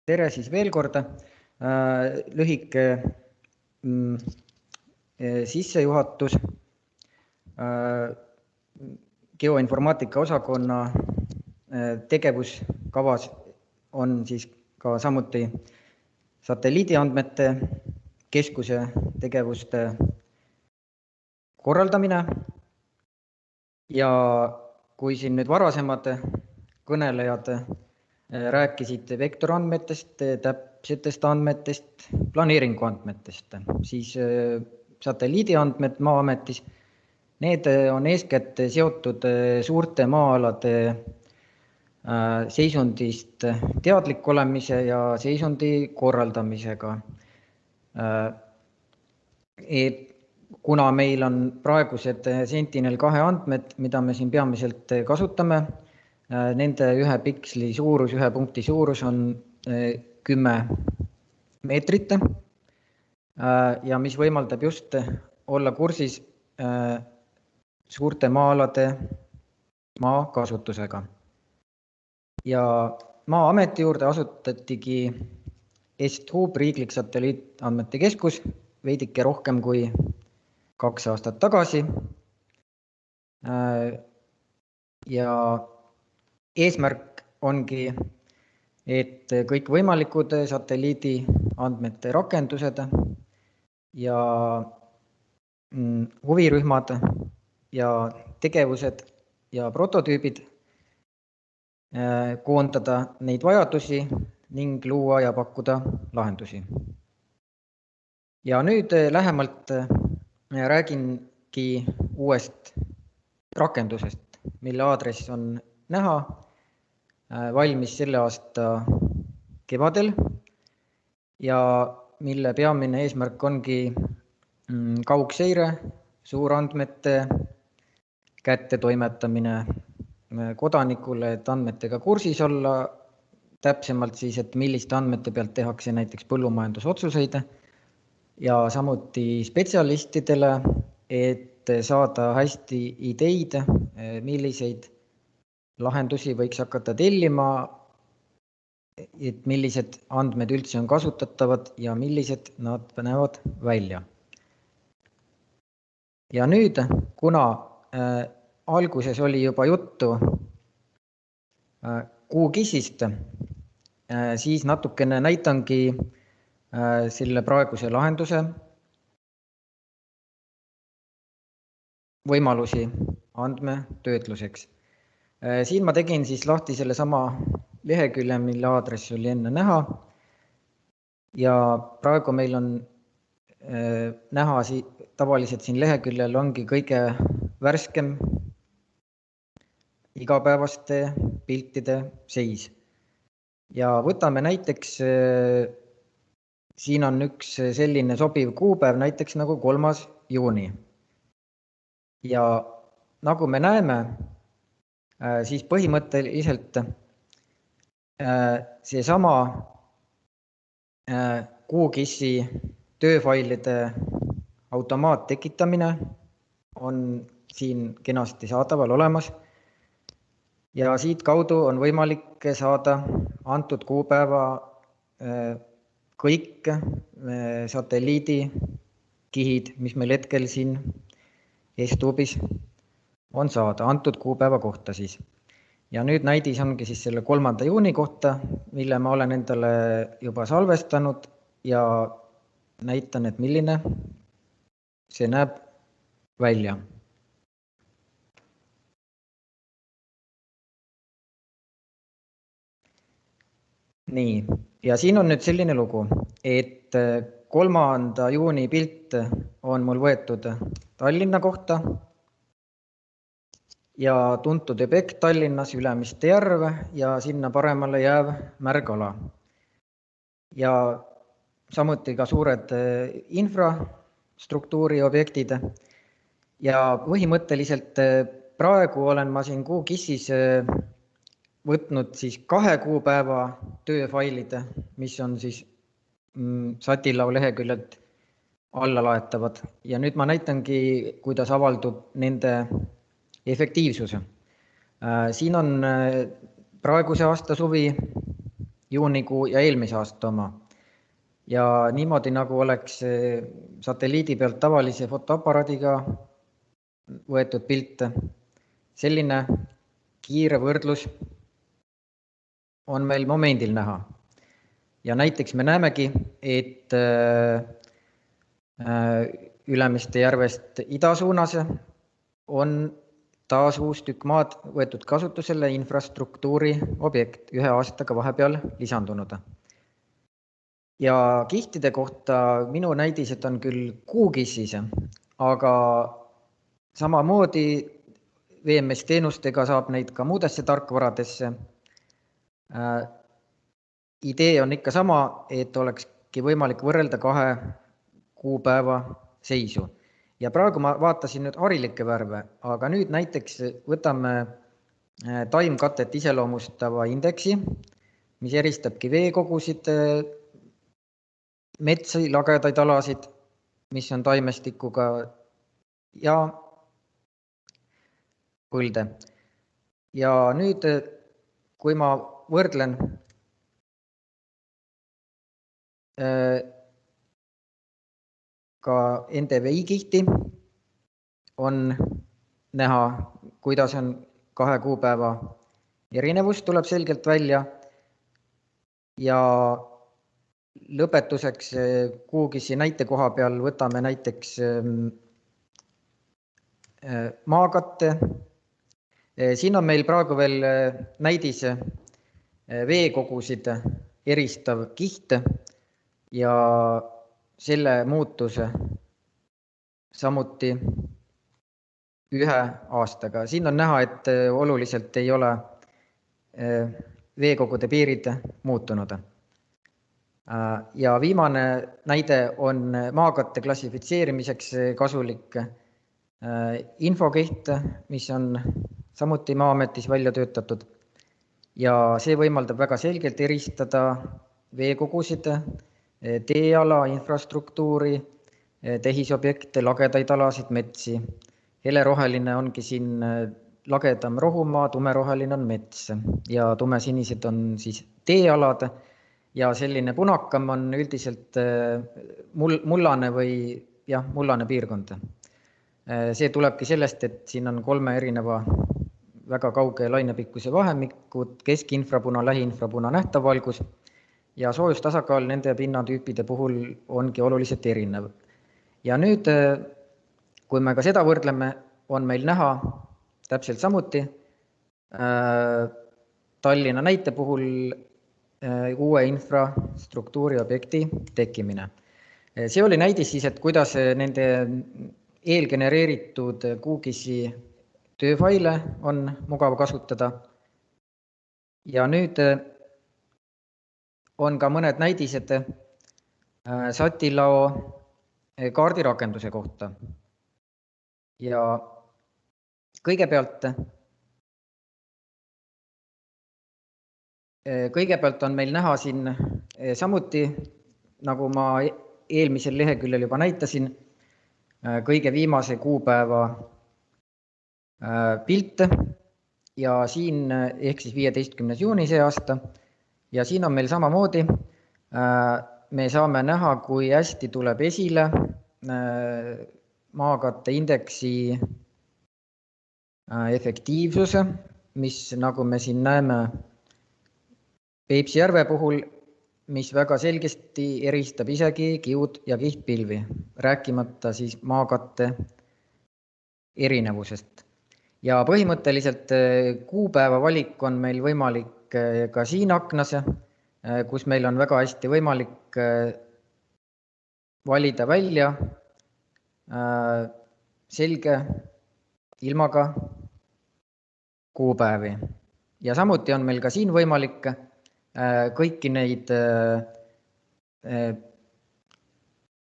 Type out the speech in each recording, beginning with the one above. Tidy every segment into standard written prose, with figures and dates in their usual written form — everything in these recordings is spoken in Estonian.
Tere siis veel korda. Lühike sissejuhatus. Geoinformaatika osakonna tegevuskavas on siis ka samuti satelliidiandmete keskuse tegevuste korraldamine. Ja kui siin nüüd varasemad kõnelejad rääkisid vektorandmetest, täpsetest andmetest, planeeringuandmetest, siis satelliidiandmed Maa-ametis, need on eeskätt seotud suurte maa-alade seisundist teadlik olemise ja seisundi korraldamisega. Kuna meil on praegused Sentinel-2 andmed, mida me siin peamiselt kasutame, nende ühe piksli suurus, ühe punkti suurus on 10 meetrit ja mis võimaldab just olla kursis suurte maa-alade maakasutusega. Ja Maa-ameti juurde asutatigi EstHub, riiklik satelliitandmete keskus, veidike rohkem kui 2 aastat tagasi. Ja eesmärk ongi, et kõik võimalikud satelliidiandmete rakendused ja huvirühmad ja tegevused ja prototüübid koondada neid vajadusi ning luua ja pakkuda lahendusi. Ja nüüd lähemalt räägingi uuest rakendusest, mille aadress on näha, valmis selle aasta kevadel ja mille peamine eesmärk ongi kaugseire, suurandmete kättetoimetamine kodanikule, et andmetega kursis olla, täpsemalt siis, et milliste andmete pealt tehakse näiteks põllumajandusotsuseid ja samuti spetsialistidele, et saada hästi ideid, milliseid lahendusi võiks hakata tellima, et millised andmed üldse on kasutatavad ja millised nad näevad välja. Ja nüüd, kuna alguses oli juba juttu QGIS-ist, siis natukene näitangi selle praeguse lahenduse võimalusi andmetöötluseks. Siin ma tegin siis lahti selle sama lehekülje, mille aadress oli enne näha. Ja praegu meil on näha, tavaliselt siin leheküljel ongi kõige värskem igapäevaste piltide seis. Ja võtame näiteks, siin on üks selline sobiv kuupäev, näiteks nagu 3. juuni. Ja nagu me näeme, siis põhimõtteliselt seesama QGIS-i tööfailide automaattekitamine on siin kenasti saadaval olemas. Ja siit kaudu on võimalik saada antud kuupäeva kõik satelliidikihid, mis meil hetkel siin EstHubis on saada, antud kuupäeva kohta siis. Ja nüüd näidis ongi siis selle 3. juuni kohta, mille ma olen endale juba salvestanud ja näitan, et milline see näeb välja. Nii, ja siin on nüüd selline lugu, et 3. juuni pilt on mul võetud Tallinna kohta ja tuntud objekt Tallinnas Ülemiste järv ja sinna paremale jääv märgala. Ja samuti ka suured infrastruktuuri objektid. Ja põhimõtteliselt praegu olen ma siin QGIS-is võtnud siis 2 kuupäeva tööfailid, mis on siis Satilau leheküljelt alla laetavad. Ja nüüd ma näitangi, kuidas avaldub nende efektiivsuse. Siin on praeguse aasta suvi juunikuu ja eelmise aasta oma. Ja niimoodi nagu oleks satelliidi pealt tavalise fotoaparaadiga võetud pilte. Selline kiire võrdlus on meil momendil näha. Ja näiteks me näemegi, et Ülemiste järvest idasuunas on taas uus tükk maad võetud kasutusele infrastruktuuri objekt 1 aastaga vahepeal lisandunud. Ja kihtide kohta minu näidised on küll kuukissis, aga samamoodi VMS teenustega saab neid ka muudesse tarkvaradesse. Idee on ikka sama, et olekski võimalik võrrelda 2 kuupäeva seisu. Ja praegu ma vaatasin nüüd harilikke värve, aga nüüd näiteks võtame taimkatet iseloomustava indeksi, mis eristabki veekogusid, metsi, lagedaid alasid, mis on taimestikuga ja põlde. Ja nüüd, kui ma võrdlen ka NDVI kihti, on näha, kuidas on 2 kuupäeva erinevus, tuleb selgelt välja. Ja lõpetuseks kuugisi näite koha peal võtame näiteks maakatte. Siin on meil praegu veel näidis veekogusid eristav kiht ja selle muutuse samuti 1 aastaga. Siin on näha, et oluliselt ei ole veekogude piirid muutunud. Ja viimane näide on maakatte klassifitseerimiseks kasulik infokiht, mis on samuti Maa-ametis välja töötatud. Ja see võimaldab väga selgelt eristada veekogusid, teeala, infrastruktuuri, tehisobjekte, lagedaid alasid, metsi. Heleroheline ongi siin lagedam rohumaa, tumeroheline on mets ja tumesinised on siis teealad ja selline punakam on üldiselt mullane või mullane piirkond. See tulebki sellest, et siin on 3 erineva väga kauge lainepikkuse vahemikud, keskinfrapuna, lähiinfrapuna, nähtav valgus ja soojustasakaal nende pinnatüüpide puhul ongi oluliselt erinev. Ja nüüd, kui me ka seda võrdleme, on meil näha täpselt samuti Tallinna näite puhul uue infrastruktuuri objekti tekkimine. See oli näidis siis, et kuidas nende eelgenereeritud QGIS-i tööfaile on mugav kasutada. Ja nüüd on ka mõned näidised Satilao kaardirakenduse kohta. Ja kõigepealt on meil näha siin samuti, nagu ma eelmisel leheküljel juba näitasin, kõige viimase kuupäeva pilt ja siin ehk siis 15. juuni see aasta. Ja siin on meil samamoodi, me saame näha, kui hästi tuleb esile maakatte indeksi efektiivsuse, mis nagu me siin näeme Peipsi järve puhul, mis väga selgesti eristab isegi kiud- ja kihtpilvi, rääkimata siis maakatte erinevusest. Ja põhimõtteliselt kuupäeva valik on meil võimalik ka siin aknas, kus meil on väga hästi võimalik valida välja selge ilmaga kuupäevi. Ja samuti on meil ka siin võimalik kõiki neid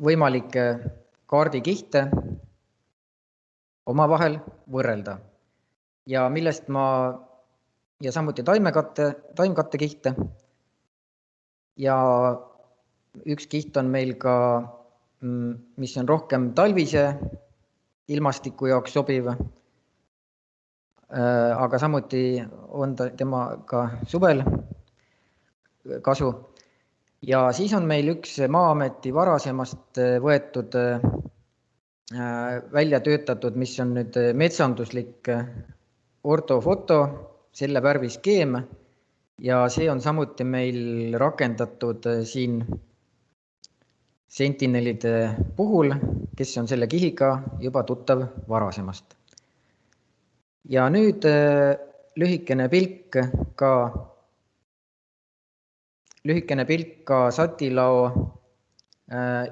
võimalikke kaardikihte omavahel võrrelda. Ja millest ja samuti taimkattekihte. Ja üks kiht on meil ka, mis on rohkem talvise ilmastiku jaoks sobiv, aga samuti on tema ka suvel kasu. Ja siis on meil üks Maa-ameti varasemast võetud välja töötatud, mis on nüüd metsanduslik ortofoto, selle värviskeem ja see on samuti meil rakendatud siin sentinelide puhul, kes on selle kihiga juba tuttav varasemast. Ja nüüd lühikene pilk ka Satilao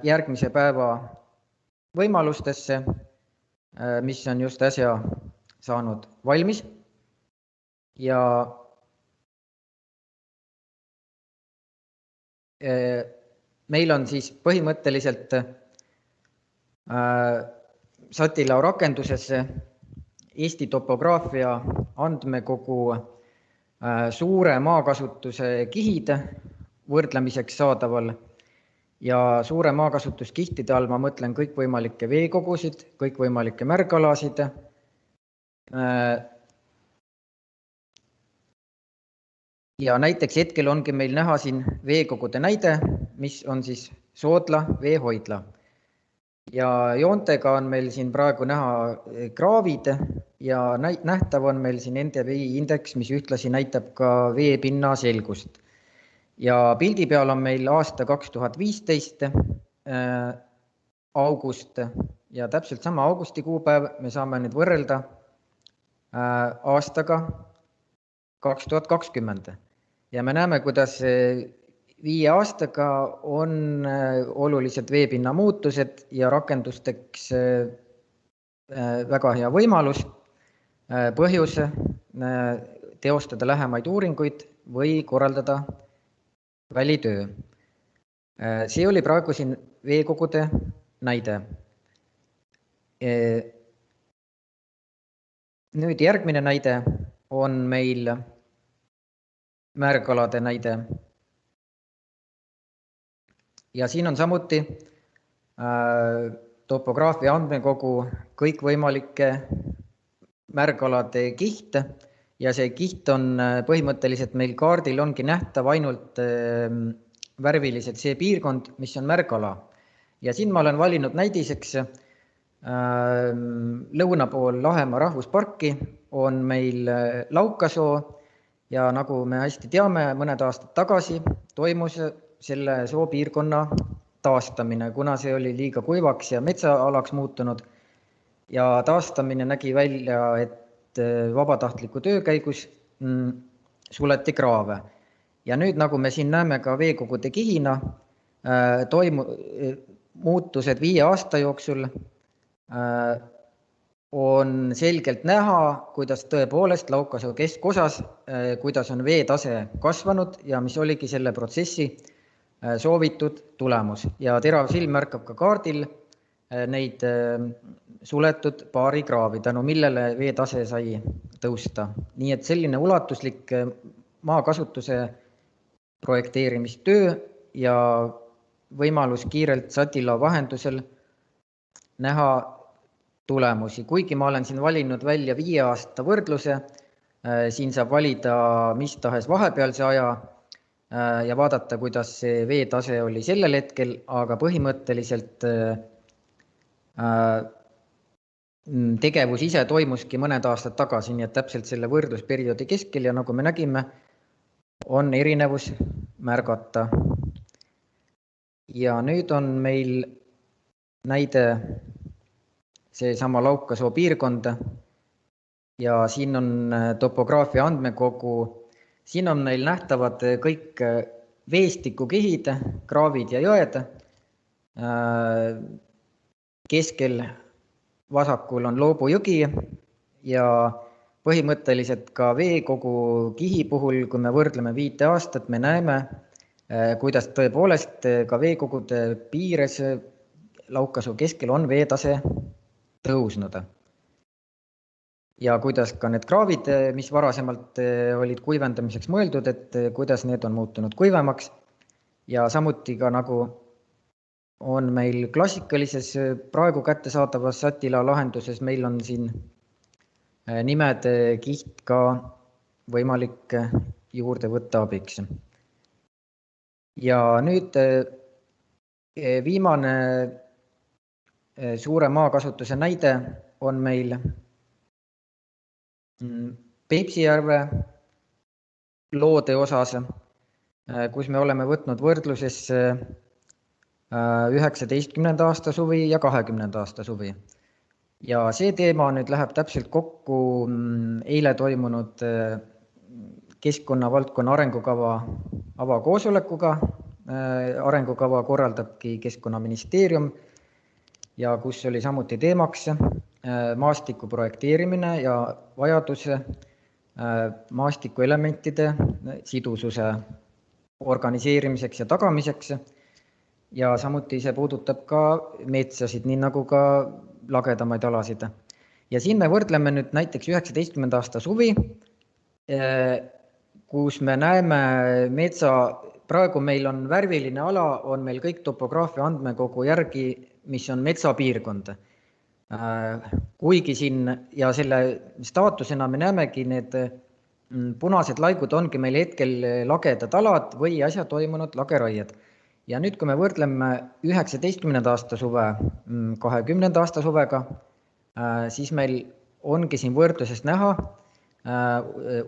järgmise päeva võimalustesse, mis on just äsja saanud valmis. Ja meil on siis põhimõtteliselt Satilao rakendusesse Eesti topograafia andmekogu suure maakasutuse kihid võrdlemiseks saadaval ja suure maakasutuskihtide all ma mõtlen kõikvõimalikke veekogusid, kõikvõimalikke märgalasid. Ja näiteks hetkel ongi meil näha siin veekogude näide, mis on siis Soodla veehoidla. Ja joontega on meil siin praegu näha kraavid ja nähtav on meil siin NDVI indeks, mis ühtlasi näitab ka veepinna selgust. Ja pildi peal on meil aasta 2015 august ja täpselt sama augusti kuupäev me saame nüüd võrrelda aastaga 2020. Ja me näeme, kuidas 5 aastaga on olulised veepinna muutused ja rakendusteks väga hea võimalus, põhjus teostada lähemaid uuringuid või korraldada välitöö. See oli praegu siin veekogude näide. Nüüd järgmine näide on meil märgalade näide. Ja siin on samuti topograafia andmekogu kõikvõimalike märgalade kiht ja see kiht on põhimõtteliselt meil kaardil ongi nähtav ainult värviliselt see piirkond, mis on märgala. Ja siin ma olen valinud näidiseks lõuna pool Lahemaa rahvusparki on meil Laukasoo ja nagu me hästi teame, mõned aastad tagasi toimus selle soopiirkonna taastamine, kuna see oli liiga kuivaks ja metsaalaks muutunud ja taastamine nägi välja, et vabatahtliku töö käigus suleti kraave. Ja nüüd, nagu me siin näeme ka veekogude kihina, muutused 5 aasta jooksul on selgelt näha, kuidas tõepoolest Laukasoo keskosas, kuidas on veetase kasvanud ja mis oligi selle protsessi soovitud tulemus. Ja terav silm märkab ka kaardil neid suletud baarikraavi, tänu millele veetase sai tõusta. Nii et selline ulatuslik maakasutuse projekteerimistöö ja võimalus kiirelt Satilao vahendusel näha tulemusi. Kuigi ma olen siin valinud välja 5 aasta võrdluse, siin saab valida mis tahes vahepealse aja ja vaadata, kuidas see veetase oli sellel hetkel, aga põhimõtteliselt tegevus ise toimuski mõned aastad tagasi, nii et täpselt selle võrdlusperioodi keskel ja nagu me nägime, on erinevus märgata. Ja nüüd on meil näide seesama Laukasoo piirkond ja siin on topograafia andmekogu. Siin on meil nähtavad kõik veestikukihid, kraavid ja jõed. Keskel vasakul on Loobu jõgi ja põhimõtteliselt ka veekogu kihi puhul, kui me võrdleme 5 aastat, me näeme, kuidas tõepoolest ka veekogude piires Laukasoo keskel on veetase tõusnud. Ja kuidas ka need kraavid, mis varasemalt olid kuivendamiseks mõeldud, et kuidas need on muutunud kuivemaks. Ja samuti ka nagu on meil klassikalises praegu kättesaadavas Satilao lahenduses, meil on siin nimede kiht ka võimalik juurde võtta abiks. Ja nüüd viimane suure maakasutuse näide on meil Peipsijärve loode osas, kus me oleme võtnud võrdlusesse 19. aasta suvi ja 20. aasta suvi. Ja see teema nüüd läheb täpselt kokku eile toimunud keskkonnavaldkonna arengukava avakoosolekuga. Arengukava korraldabki Keskkonnaministeerium ja kus oli samuti teemaks maastiku projekteerimine ja vajadus maastikuelementide sidususe organiseerimiseks ja tagamiseks. Ja samuti see puudutab ka metsasid, nii nagu ka lagedamaid alasid. Ja siin me võrdleme nüüd näiteks 19. aasta suvi, kus me näeme metsa, praegu meil on värviline ala, on meil kõik topograafia andmekogu järgi, mis on metsapiirkond. Kuigi siin ja selle staatusena me näemegi need punased laigud ongi meil hetkel lagedad alad või äsja toimunud lageraied. Ja nüüd, kui me võrdleme 19. aasta suve 20. aasta suvega, siis meil ongi siin võrdluses näha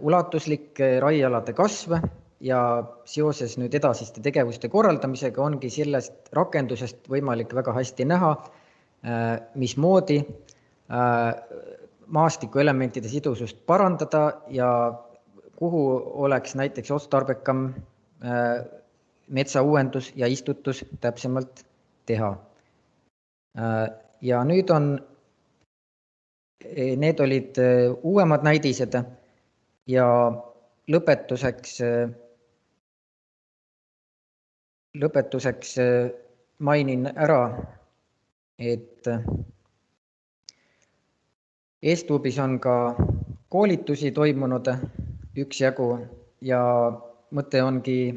ulatuslik raiealade kasv ja seoses nüüd edasiste tegevuste korraldamisega ongi sellest rakendusest võimalik väga hästi näha, mismoodi maastikuelementide sidusust parandada ja kuhu oleks näiteks otstarbekam metsauuendus ja istutus täpsemalt teha. Ja nüüd need olid uuemad näidised ja lõpetuseks mainin ära, et Estubis on ka koolitusi toimunud üksjagu ja mõte ongi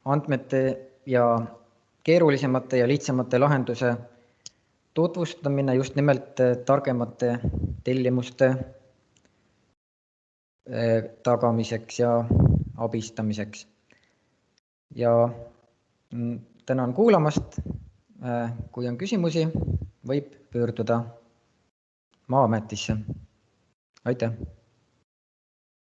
andmete ja keerulisemate ja lihtsamate lahenduse tutvustamine just nimelt targemate tellimuste tagamiseks ja abistamiseks. Ja tänan kuulamast. Kui on küsimusi, võib pöörduda Maa-ametisse. Aitäh!